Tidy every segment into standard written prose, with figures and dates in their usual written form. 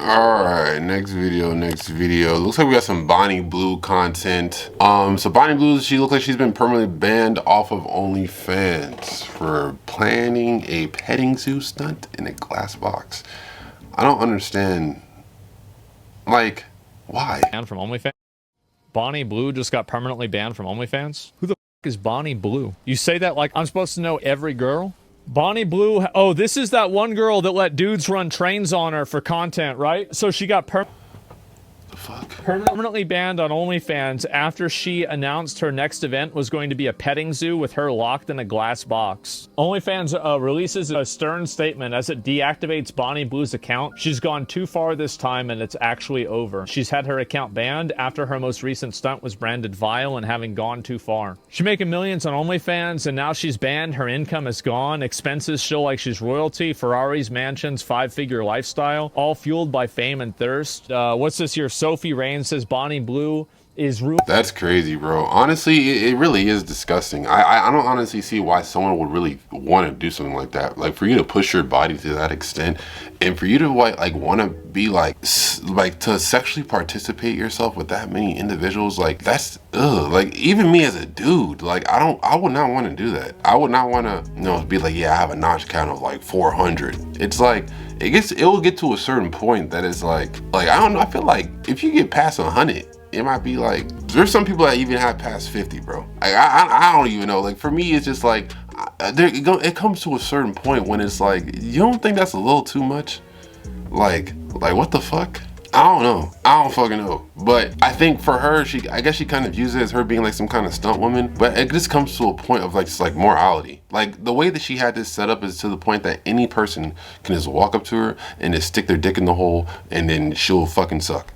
Alright, next video. Looks like we got some Bonnie Blue content. So Bonnie Blue, she looks like she's been permanently banned off of Onlyfans for planning a petting zoo stunt in a glass box. I don't understand, like, why? Banned from Onlyfans? Bonnie Blue just got permanently banned from Onlyfans? Who the f is Bonnie Blue? You say that like I'm supposed to know every girl? Bonnie Blue, oh, this is that one girl that let dudes run trains on her for content, right? So she got permanently banned on OnlyFans after she announced her next event was going to be a petting zoo with her locked in a glass box. OnlyFans releases a stern statement as it deactivates Bonnie Blue's account. She's gone too far this time and it's actually over. She's had her account banned after her most recent stunt was branded vile and having gone too far. She's making millions on OnlyFans and now she's banned. Her income is gone. Expenses show like she's royalty. Ferraris, mansions, five-figure lifestyle, all fueled by fame and thirst. What's this here? Sophie Rain says Bonnie Blue is ruined. That's crazy, bro. Honestly, it really is disgusting. I don't honestly see why someone would really want to do something like that. Like, for you to push your body to that extent, and for you to like want to be like to sexually participate yourself with that many individuals, like that's like, even me as a dude, like I would not want to do that. I would not want to, you know, be like, yeah, I have a notch count of like 400. It's like it will get to a certain point that is like I don't know. I feel like if you get past 100, it might be like, there's some people that even have past 50, bro. Like, I don't even know. Like, for me, it's just like, it comes to a certain point when it's like, you don't think that's a little too much? Like what the fuck? I don't know. I don't fucking know. But I think for her, I guess she kind of views it as her being like some kind of stunt woman. But it just comes to a point of like, just like morality. Like, the way that she had this set up is to the point that any person can just walk up to her and just stick their dick in the hole and then she'll fucking suck.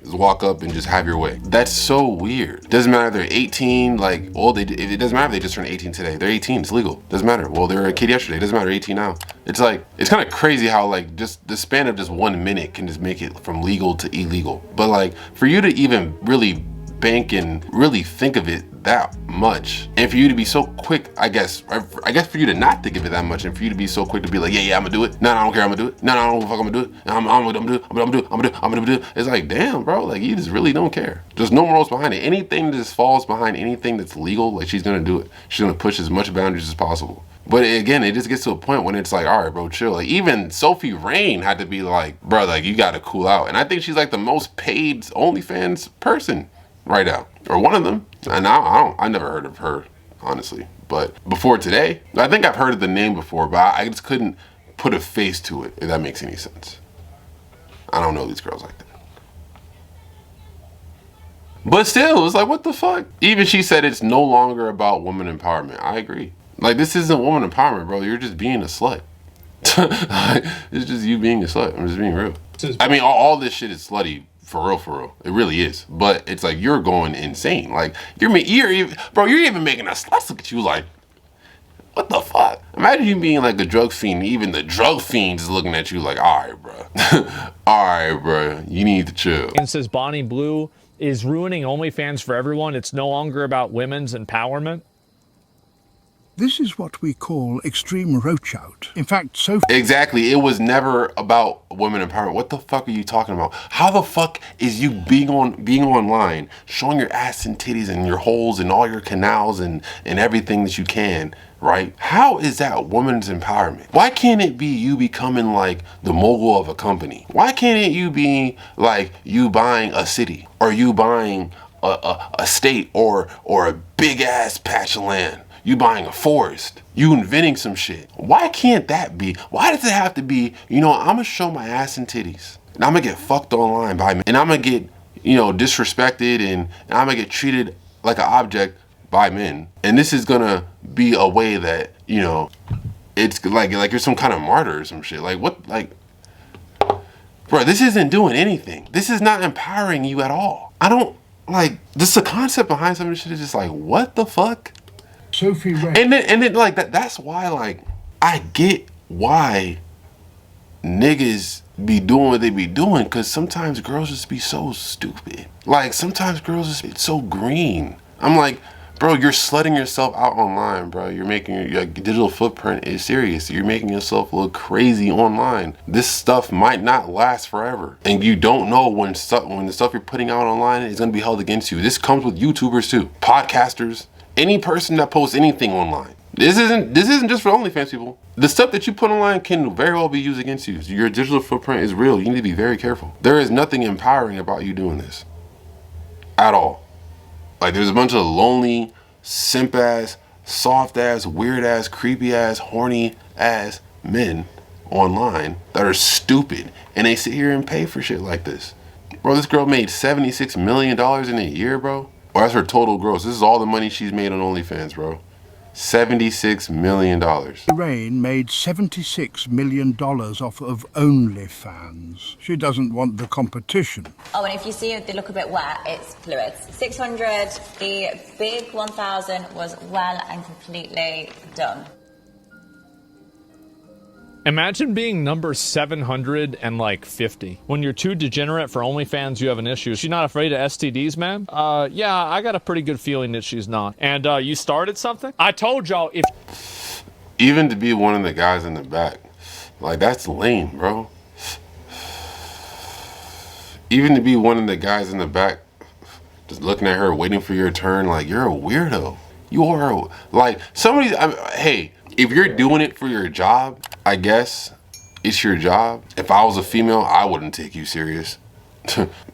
Just walk up and just have your way. That's so weird. Doesn't matter if they're 18, like, well, it doesn't matter if they just turned 18 today. They're 18, it's legal. Doesn't matter. Well, they were a kid yesterday. It doesn't matter, 18 now. It's like, it's kind of crazy how like just the span of just 1 minute can just make it from legal to illegal. But like, for you to even really bank and really think of it that much, and for you to be so quick, I guess for you to not think of it that much, and for you to be so quick to be like, yeah, I'm gonna do it. No, I don't care, I'm gonna do it. No, I don't know if I'm gonna do it. I'm gonna do it. It's like, damn, bro, like, you just really don't care. There's no morals behind it. Anything that just falls behind anything that's legal, like, she's gonna do it. She's gonna push as much boundaries as possible. But again, it just gets to a point when it's like, all right, bro, chill. Like, even Sophie Rain had to be like, bro, like, you gotta cool out. And I think she's like the most paid OnlyFans person right now, or one of them. And I never heard of her, honestly. But before today, I think I've heard of the name before, but I just couldn't put a face to it, if that makes any sense. I don't know these girls like that. But still, it's like, what the fuck? Even she said it's no longer about woman empowerment. I agree. Like, this isn't woman empowerment, bro. You're just being a slut. It's just you being a slut. I'm just being real. I mean, all this shit is slutty. For real. It really is. But it's like, you're going insane. Like, you're even making a slut look at you like, what the fuck? Imagine you being like a drug fiend. Even the drug fiend is looking at you like, all right, bro. All right, bro. You need to chill. And says Bonnie Blue is ruining OnlyFans for everyone. It's no longer about women's empowerment. This is what we call extreme roach out. In fact, Exactly. It was never about women empowerment. What the fuck are you talking about? How the fuck is you being online, showing your ass and titties and your holes and all your canals and everything that you can, right? How is that women's empowerment? Why can't it be you becoming like the mogul of a company? Why can't it you be like you buying a city, or you buying a state, or a big ass patch of land? You buying a forest, you inventing some shit. Why can't that be? Why does it have to be, you know, I'm gonna show my ass and titties, and I'm gonna get fucked online by men, and I'm gonna get, you know, disrespected, and I'm gonna get treated like an object by men. And this is gonna be a way that, you know, it's like you're some kind of martyr or some shit. Like, what, like, bro, this isn't doing anything. This is not empowering you at all. I don't, like, just the concept behind some of this shit is just like, what the fuck? Sophie Rain. And then like that's why, like, I get why niggas be doing what they be doing, because sometimes girls just be so stupid. Like, sometimes girls just be so green. I'm like, Bro, you're slutting yourself out online, bro. You're making your digital footprint is serious. You're making yourself look crazy online. This stuff might not last forever. And you don't know when the stuff you're putting out online is going to be held against you. This comes with YouTubers too. Podcasters. Any person that posts anything online. This isn't just for OnlyFans people. The stuff that you put online can very well be used against you. Your digital footprint is real. You need to be very careful. There is nothing empowering about you doing this. At all. Like, there's a bunch of lonely, simp-ass, soft-ass, weird-ass, creepy-ass, horny-ass men online that are stupid. And they sit here and pay for shit like this. Bro, this girl made $76 million in a year, bro. Well, that's her total gross. This is all the money she's made on OnlyFans, bro. $76 million. Lorraine made $76 million off of OnlyFans. She doesn't want the competition. Oh, and if you see they look a bit wet, it's fluids. 600, the big 1000 was well and completely done. Imagine being number 750. When you're too degenerate for OnlyFans, you have an issue. Is she not afraid of STDs, man? Yeah, I got a pretty good feeling that she's not. And you started something? I told y'all if... Even to be one of the guys in the back, like, that's lame, bro. Even to be one of the guys in the back, just looking at her, waiting for your turn, like, you're a weirdo. You are, like, hey, if you're doing it for your job, I guess it's your job. If I was a female, I wouldn't take you serious.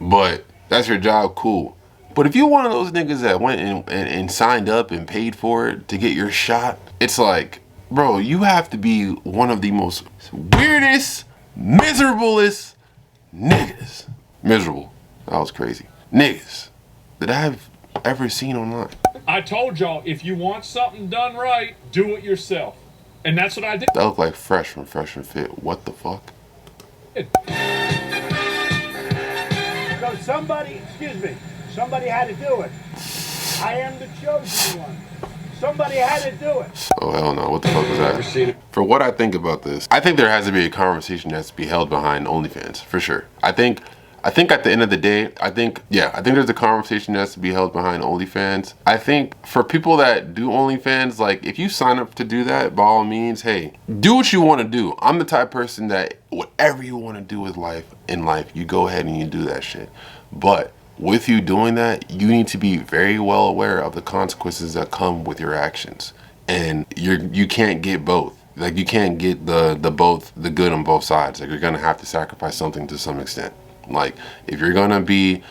But that's your job, cool. But if you're one of those niggas that went and signed up and paid for it to get your shot, it's like, bro, you have to be one of the most weirdest, miserablest niggas. Miserable. That was crazy. Niggas that I've ever seen online. I told y'all, if you want something done right, do it yourself. And that's what I did. That looked like Fresh from Fresh and Fit. What the fuck? So somebody had to do it. I am the chosen one. Somebody had to do it. Oh, hell no. What the fuck was that? For what I think about this, I think there has to be a conversation that has to be held behind OnlyFans, for sure. I think at the end of the day, I think there's a conversation that has to be held behind OnlyFans. I think for people that do OnlyFans, like, if you sign up to do that, by all means, hey, do what you want to do. I'm the type of person that whatever you want to do with in life, you go ahead and you do that shit. But with you doing that, you need to be very well aware of the consequences that come with your actions. And you can't get both. Like, you can't get the good on both sides. Like, you're gonna have to sacrifice something to some extent. Like, if you're gonna be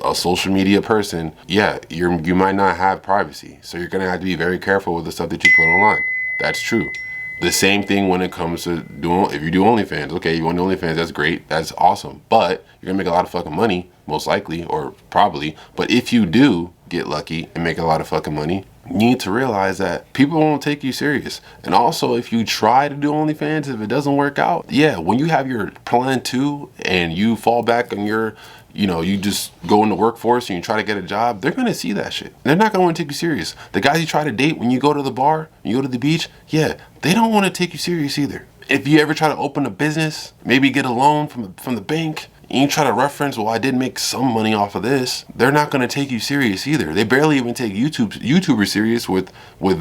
a social media person, yeah, you might not have privacy. So you're gonna have to be very careful with the stuff that you put online. That's true. The same thing when it comes to if you do OnlyFans. Okay, you want OnlyFans, that's great, that's awesome. But you're gonna make a lot of fucking money, most likely, or probably. But if you do get lucky and make a lot of fucking money, you need to realize that people won't take you serious. And also, if you try to do OnlyFans, if it doesn't work out, yeah, when you have your plan 2 and you fall back on your, you just go in the workforce and you try to get a job, they're gonna see that shit. They're not gonna want to take you serious. The guys you try to date when you go to the bar, you go to the beach, yeah, they don't want to take you serious either. If you ever try to open a business, maybe get a loan from the bank, and you try to reference, well, I did make some money off of this, they're not going to take you serious either. They barely even take YouTubers serious with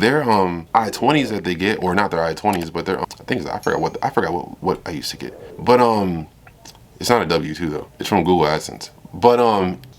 their I-20s that they get, or not their I-20s, but their I forgot what I used to get. But it's not a W-2 though. It's from Google AdSense. But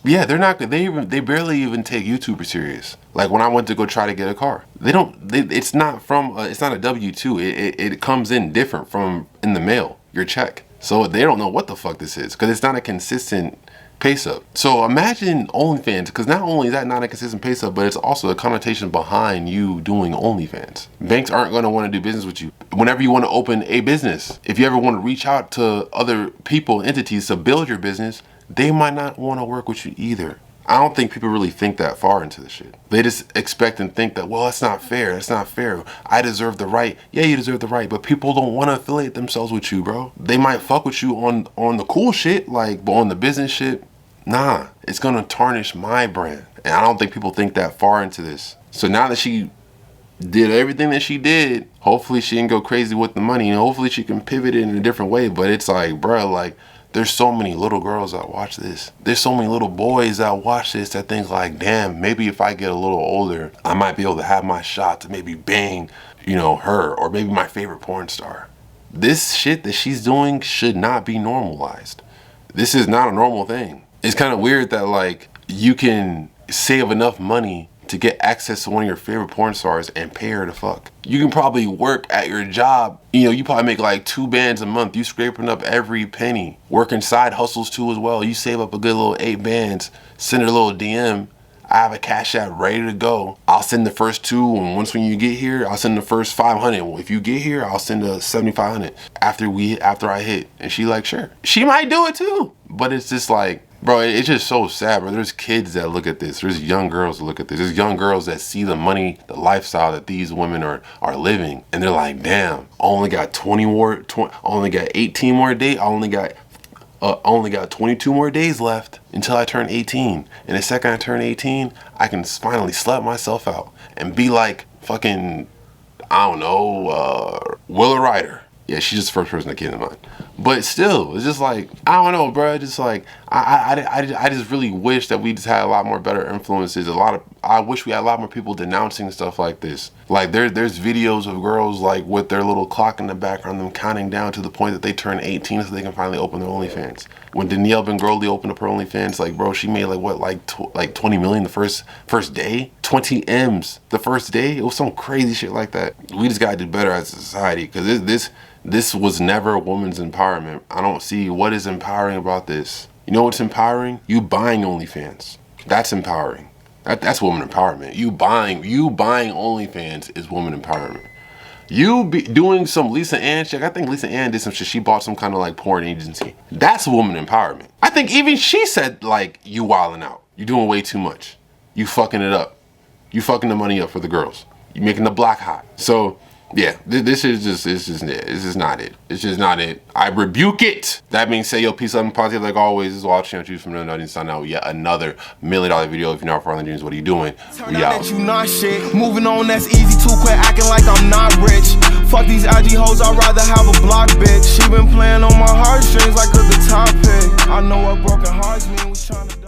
yeah, they barely even take YouTubers serious. Like, when I went to go try to get a car, it's not a W-2. It comes in different from in the mail, your check. So they don't know what the fuck this is, because it's not a consistent pay stub. So imagine OnlyFans, because not only is that not a consistent pay stub, but it's also a connotation behind you doing OnlyFans. Banks aren't going to want to do business with you. Whenever you want to open a business, if you ever want to reach out to other people, entities to build your business, they might not want to work with you either. I don't think people really think that far into this shit. They just expect and think that, well, it's not fair. It's not fair. I deserve the right. Yeah, you deserve the right, but people don't want to affiliate themselves with you, bro. They might fuck with you on the cool shit, like, but on the business shit, nah, it's gonna tarnish my brand. And I don't think people think that far into this. So now that she did everything that she did, hopefully she didn't go crazy with the money, and hopefully she can pivot it in a different way. But it's like, bro, like, there's so many little girls that watch this. There's so many little boys that watch this that think like, damn, maybe if I get a little older, I might be able to have my shot to maybe bang, you know, her or maybe my favorite porn star. This shit that she's doing should not be normalized. This is not a normal thing. It's kind of weird that like you can save enough money to get access to one of your favorite porn stars and pay her to fuck. You can probably work at your job. You know, you probably make like 2 bands a month. You scraping up every penny. Working side hustles too as well. You save up a good little 8 bands, send her a little DM. I have a Cash App ready to go. I'll send the first 2, and once when you get here, I'll send the first 500. If you get here, I'll send a 7,500 after I hit. And she like, sure. She might do it too. But it's just like, bro, it's just so sad, bro. There's kids that look at this. There's young girls that look at this. There's young girls that see the money, the lifestyle that these women are living. And they're like, damn, I only got 18 more days. I only got 22 more days left until I turn 18. And the second I turn 18, I can finally slap myself out and be like fucking, I don't know, Willa Ryder. Yeah, she's just the first person that came to mind. But still, it's just like, I don't know, bro. Just like, I just really wish that we just had a lot more better influences. I wish we had a lot more people denouncing stuff like this. Like there's videos of girls like with their little clock in the background, them counting down to the point that they turn 18 so they can finally open their OnlyFans. When Danielle Bengroli opened up her OnlyFans, like, bro, she made like what, like 20 million the first day, 20 M's the first day. It was some crazy shit like that. We just gotta do better as a society, because this was never a woman's empowerment. I don't see what is empowering about this. You know what's empowering? You buying OnlyFans. That's empowering. That's woman empowerment. You buying OnlyFans is woman empowerment. You be doing some Lisa Ann shit. I think Lisa Ann did some shit. She bought some kind of like porn agency. That's woman empowerment. I think even she said like, you wilding out. You doing way too much. You fucking it up. You fucking the money up for the girls. You making the block hot. So yeah, this is just not it. It's just not it. I rebuke it. That being said, yo, peace, love, and positive like always. This is WatchMeWatchYou from the Nutty Sun out. Yet another $1 million video. If you're not following the dreams, what are you doing? We out. That you not shit. Moving on, that's easy too. Quit acting like I'm not rich. Fuck these IG hoes, I'd rather have a block bitch. She been playing on my heartstrings like a guitar pick. I know what broken hearts mean. Was trying to